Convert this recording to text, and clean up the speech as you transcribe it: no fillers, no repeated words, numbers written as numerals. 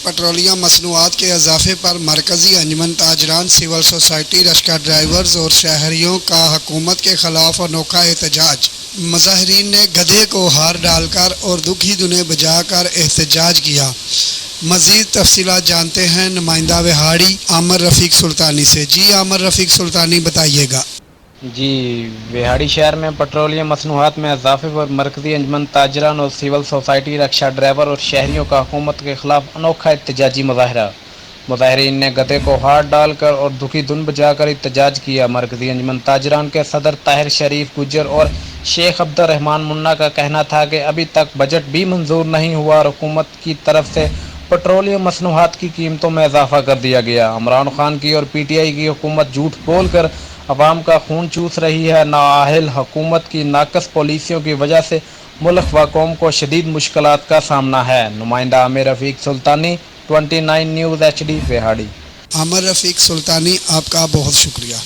Petroleum मसनूआत के इजाफे पर मरकजी अंजुमन ताजरान, सिविल सोसाइटी, रश्का ड्राइवर्स और शहरियों का हुकूमत के खिलाफ अनोखा एहतजाज। मुजाहिरीन ने गधे को हार डालकर और दुखी धुनें बजाकर एहतजाज किया। मज़ीद तफसीलात जानते हैं नुमाइंदा विहाड़ी आमिर रफ़ीक सुल्तानी से। जी आमिर रफ़ीक सुल्तानी, बताइएगा। जी, विहाड़ी शहर में पेट्रोलियम मसनूआत में इजाफे पर मरकजी अंजुमन ताजरान और सिविल सोसाइटी, रक्शा ड्राइवर और शहरियों का हुकूमत के खिलाफ अनोखा एहतजाजी मुजाहरा। मुजाहिरीन ने गधे को हाथ डालकर और दुखी धुन बजाकर एहतजाज किया। मरकजी अंजुमन ताजरान के सदर ताहिर शरीफ गुज्जर और शेख अब्दुर्रहमान मुन्ना का कहना था कि अभी तक बजट भी मंजूर नहीं हुआ और हुकूमत की तरफ से पेट्रोलियम मसनूआत की कीमतों में इजाफा कर दिया गया। इमरान खान की और पीटीआई की हुकूमत झूठ बोलकर अवाम का खून चूस रही है। नाअहल हुकूमत की नाकस पॉलिसियों की वजह से मुल्क व कौम को शदीद मुश्किलात का सामना है। नुमाइंदा आमिर रफ़ीक सुल्तानी, 29 न्यूज़ HD, विहाड़ी। आमिर रफ़ीक सुल्तानी, आपका बहुत शुक्रिया।